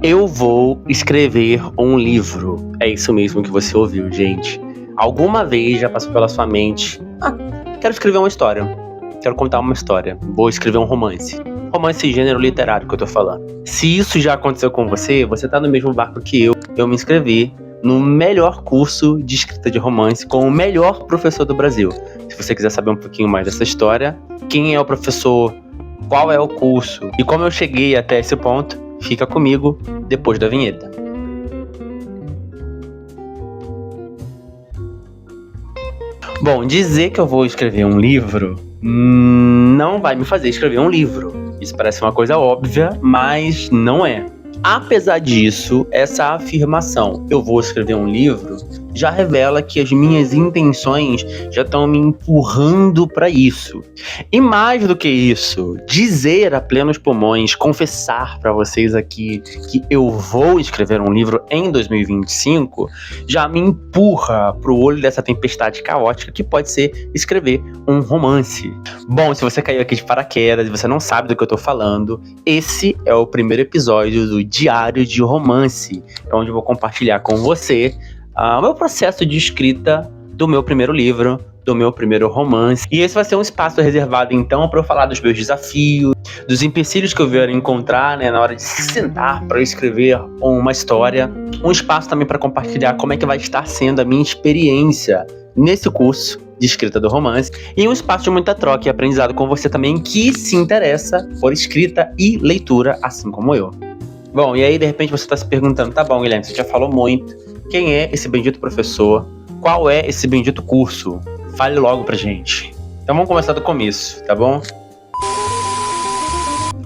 Eu vou escrever um livro. É isso mesmo que você ouviu, gente. Alguma vez já passou pela sua mente: quero escrever uma história. Quero contar uma história. Vou escrever um romance. Romance gênero literário que eu tô falando. Se isso já aconteceu com você, você tá no mesmo barco que eu. Eu me inscrevi no melhor curso de escrita de romance com o melhor professor do Brasil. Se você quiser saber um pouquinho mais dessa história, quem é o professor, qual é o curso e como eu cheguei até esse ponto, fica comigo depois da vinheta. Bom, dizer que eu vou escrever um livro não vai me fazer escrever um livro. Isso parece uma coisa óbvia, mas não é. Apesar disso, essa afirmação, eu vou escrever um livro, já revela que as minhas intenções já estão me empurrando para isso. E mais do que isso, dizer a plenos pulmões, confessar para vocês aqui que eu vou escrever um livro em 2025, já me empurra pro olho dessa tempestade caótica que pode ser escrever um romance. Bom, se você caiu aqui de paraquedas e você não sabe do que eu tô falando, esse é o primeiro episódio do Diário de Romance, onde eu vou compartilhar com você o meu processo de escrita do meu primeiro livro, do meu primeiro romance. E esse vai ser um espaço reservado, então, para eu falar dos meus desafios, dos empecilhos que eu vier encontrar, na hora de sentar para escrever uma história. Um espaço também para compartilhar como é que vai estar sendo a minha experiência nesse curso de escrita do romance. E um espaço de muita troca e aprendizado com você também que se interessa por escrita e leitura, assim como eu. Bom, e aí de repente você está se perguntando: tá bom, Guilherme, você já falou muito. Quem é esse bendito professor? Qual é esse bendito curso? Fale logo pra gente. Então vamos começar do começo, tá bom?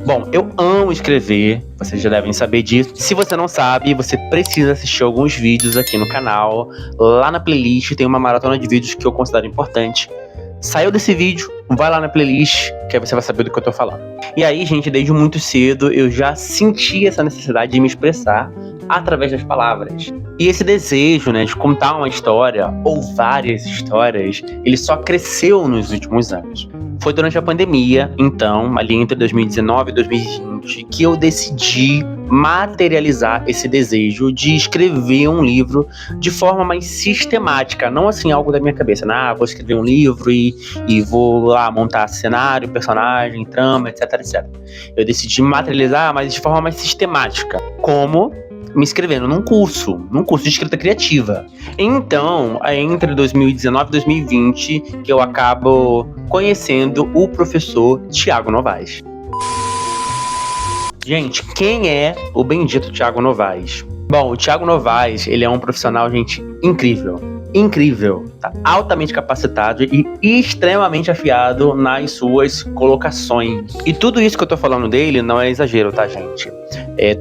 Bom, eu amo escrever, vocês já devem saber disso. Se você não sabe, você precisa assistir alguns vídeos aqui no canal. Lá na playlist tem uma maratona de vídeos que eu considero importante. Saiu desse vídeo, vai lá na playlist, que aí você vai saber do que eu tô falando. E aí, gente, desde muito cedo eu já senti essa necessidade de me expressar através das palavras. E esse desejo, de contar uma história, ou várias histórias, ele só cresceu nos últimos anos. Foi durante a pandemia, então, ali entre 2019 e 2020, que eu decidi materializar esse desejo de escrever um livro de forma mais sistemática, não assim algo da minha cabeça, vou escrever um livro e vou lá montar cenário, personagem, trama, etc, etc. Eu decidi materializar, mas de forma mais sistemática, como me inscrevendo num curso de escrita criativa. Então, é entre 2019 e 2020 que eu acabo conhecendo o professor Thiago Novaes. Gente, quem é o bendito Thiago Novaes? Bom, o Thiago Novaes, ele é um profissional, gente, incrível, tá altamente capacitado e extremamente afiado nas suas colocações. E tudo isso que eu tô falando dele não é exagero, tá, gente?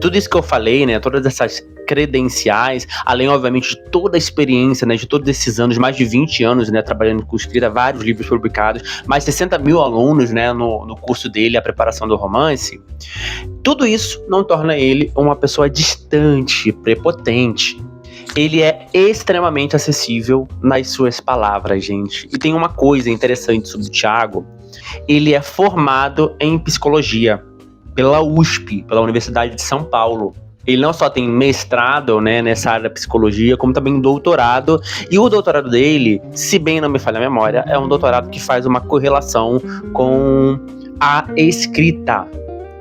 Tudo isso que eu falei, todas essas credenciais, além, obviamente, de toda a experiência, de todos esses anos, mais de 20 anos, trabalhando com escrita, vários livros publicados, mais 60 mil alunos, no curso dele, a preparação do romance, tudo isso não torna ele uma pessoa distante, prepotente. Ele é extremamente acessível nas suas palavras, gente. E tem uma coisa interessante sobre o Thiago: ele é formado em psicologia pela USP, pela Universidade de São Paulo. Ele não só tem mestrado, nessa área da psicologia, como também doutorado. E o doutorado dele, se bem não me falha a memória, é um doutorado que faz uma correlação com a escrita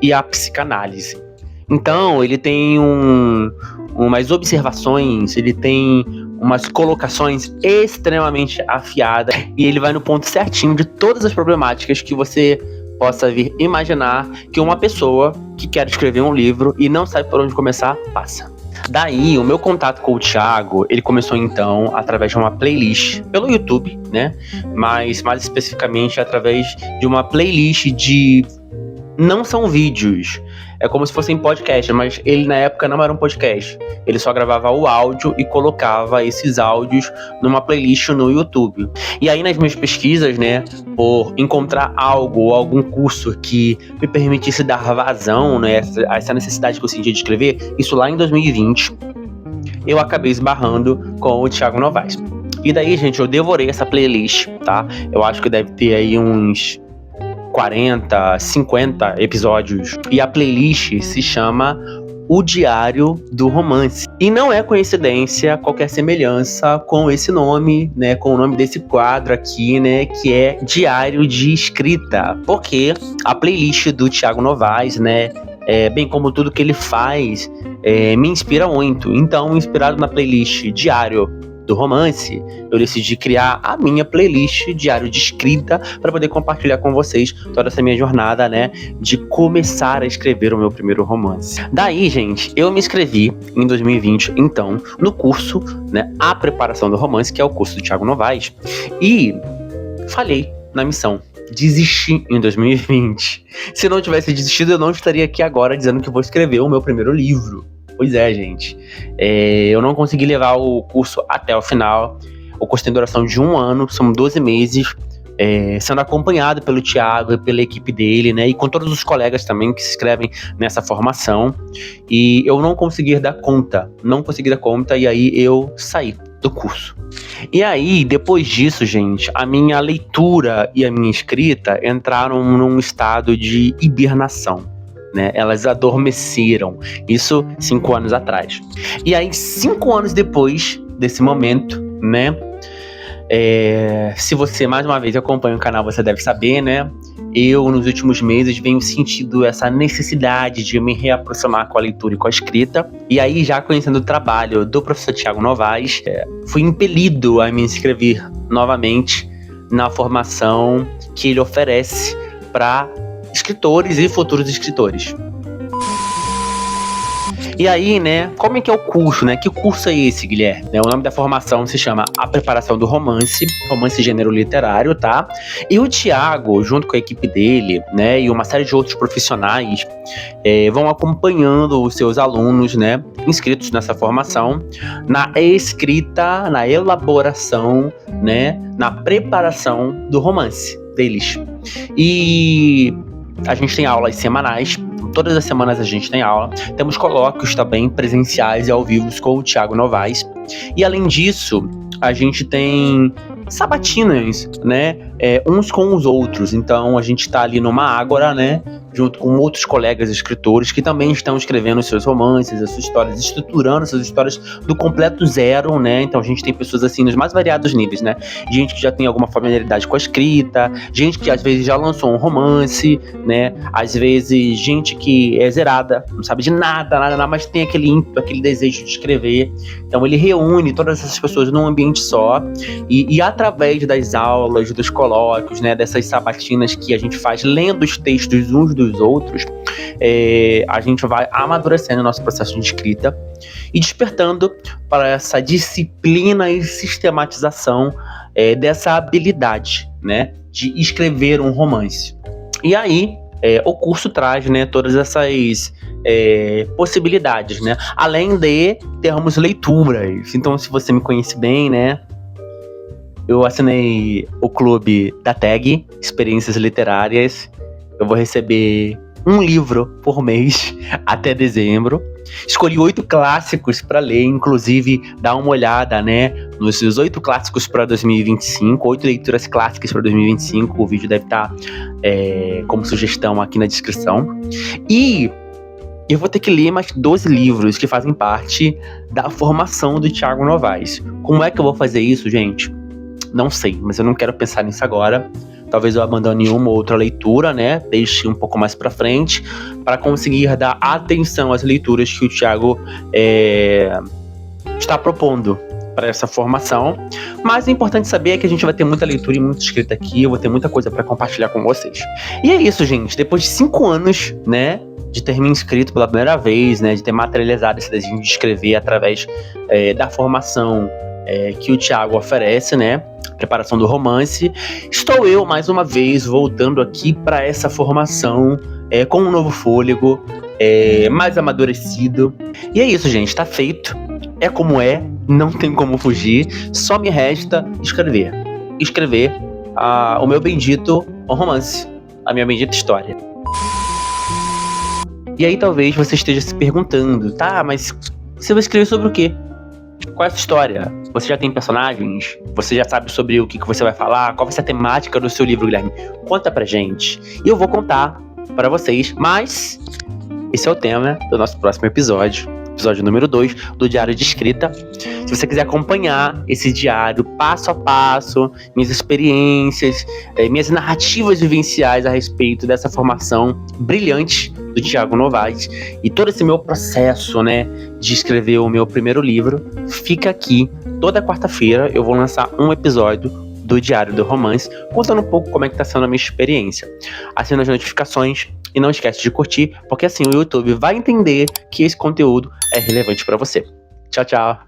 e a psicanálise. Então, ele tem umas observações, ele tem umas colocações extremamente afiadas e ele vai no ponto certinho de todas as problemáticas que você possa vir imaginar que uma pessoa que quer escrever um livro e não sabe por onde começar, passa. Daí, o meu contato com o Thiago, ele começou então através de uma playlist pelo YouTube, mas mais especificamente através de uma playlist de... Não são vídeos, é como se fossem podcasts, mas ele na época não era um podcast. Ele só gravava o áudio e colocava esses áudios numa playlist no YouTube. E aí nas minhas pesquisas, por encontrar algo ou algum curso que me permitisse dar vazão, a essa necessidade que eu sentia de escrever, isso lá em 2020, eu acabei esbarrando com o Thiago Novaes. E daí, gente, eu devorei essa playlist, tá? Eu acho que deve ter aí uns 40, 50 episódios. E a playlist se chama O Diário do Romance. E não é coincidência qualquer semelhança com esse nome, né, com o nome desse quadro aqui, né, que é Diário de Escrita, porque a playlist do Thiago Novaes, né, bem como tudo que ele faz, me inspira muito. Então, inspirado na playlist Diário do Romance, eu decidi criar a minha playlist Diário de Escrita para poder compartilhar com vocês toda essa minha jornada, né, de começar a escrever o meu primeiro romance. Daí, gente, eu me inscrevi em 2020, então, no curso, né, A Preparação do Romance, que é o curso do Thiago Novaes, e falhei na missão. Desisti em 2020. Se não tivesse desistido, eu não estaria aqui agora dizendo que vou escrever o meu primeiro livro. Pois é, gente. Eu não consegui levar o curso até o final. O curso tem duração de 1 ano, são 12 meses, sendo acompanhado pelo Thiago e pela equipe dele, né? E com todos os colegas também que se inscrevem nessa formação. E eu não consegui dar conta, e aí eu saí do curso. E aí, depois disso, gente, a minha leitura e a minha escrita entraram num estado de hibernação. Né, elas adormeceram, isso 5 anos atrás. E aí, 5 anos depois desse momento, né, se você mais uma vez acompanha o canal, você deve saber, né, eu nos últimos meses venho sentindo essa necessidade de me reaproximar com a leitura e com a escrita. E aí, já conhecendo o trabalho do professor Thiago Novaes, fui impelido a me inscrever novamente na formação que ele oferece para escritores e futuros escritores. E aí, né, como é que é o curso, né? Que curso é esse, Guilherme? O nome da formação se chama A Preparação do Romance, romance gênero literário, tá? E o Thiago, junto com a equipe dele, né, e uma série de outros profissionais, vão acompanhando os seus alunos, né, inscritos nessa formação, na escrita, na elaboração, né, na preparação do romance deles. E a gente tem aulas semanais, todas as semanas a gente tem aula, temos colóquios também presenciais e ao vivo com o Thiago Novaes, e além disso, a gente tem sabatinas, né, uns com os outros. Então a gente tá ali numa ágora, né, junto com outros colegas escritores que também estão escrevendo seus romances, as suas histórias, estruturando suas histórias do completo zero, né? Então a gente tem pessoas assim nos mais variados níveis, né? Gente que já tem alguma familiaridade com a escrita, gente que às vezes já lançou um romance, né? Às vezes gente que é zerada, não sabe de nada, mas tem aquele ímpeto, aquele desejo de escrever. Então ele reúne todas essas pessoas num ambiente só e através das aulas, dos colóquios, né? Dessas sabatinas que a gente faz lendo os textos uns dos outros, a gente vai amadurecendo o nosso processo de escrita e despertando para essa disciplina e sistematização dessa habilidade, né, de escrever um romance. E aí, o curso traz, né, todas essas possibilidades, né, além de termos leituras. Então, se você me conhece bem, né, eu assinei o clube da TAG, Experiências Literárias. Eu vou receber um livro por mês até dezembro. Escolhi 8 clássicos para ler, inclusive dar uma olhada, né, nos 8 clássicos para 2025, 8 leituras clássicas para 2025. O vídeo deve estar como sugestão aqui na descrição. E eu vou ter que ler mais 12 livros que fazem parte da formação do Thiago Novaes. Como é que eu vou fazer isso, gente? Não sei, mas eu não quero pensar nisso agora. Talvez eu abandone uma ou outra leitura, né? Deixe um pouco mais pra frente, para conseguir dar atenção às leituras que o Thiago está propondo para essa formação. Mas o importante saber é que a gente vai ter muita leitura e muita escrita aqui. Eu vou ter muita coisa para compartilhar com vocês. E é isso, gente. Depois de 5 anos, né, de ter me inscrito pela primeira vez, né, de ter materializado esse desejo de escrever através da formação que o Thiago oferece, né? Preparação do romance. Estou eu, mais uma vez, voltando aqui para essa formação com um novo fôlego, mais amadurecido. E é isso, gente. Tá feito. É como é. Não tem como fugir. Só me resta escrever. Escrever o meu bendito romance. A minha bendita história. E aí talvez você esteja se perguntando, tá, mas você vai escrever sobre o quê? Qual é essa história? Você já tem personagens? Você já sabe sobre o que você vai falar? Qual vai ser a temática do seu livro, Guilherme? Conta pra gente. E eu vou contar pra vocês, mas esse é o tema do nosso próximo episódio número 2 do Diário de Escrita. Se você quiser acompanhar esse diário passo a passo, minhas experiências, minhas narrativas vivenciais a respeito dessa formação brilhante do Thiago Novaes e todo esse meu processo, né, de escrever o meu primeiro livro, fica aqui. Toda quarta-feira eu vou lançar um episódio do Diário do Romance, contando um pouco como é que tá sendo a minha experiência. Assina as notificações e não esquece de curtir, porque assim o YouTube vai entender que esse conteúdo é relevante para você. Tchau, tchau!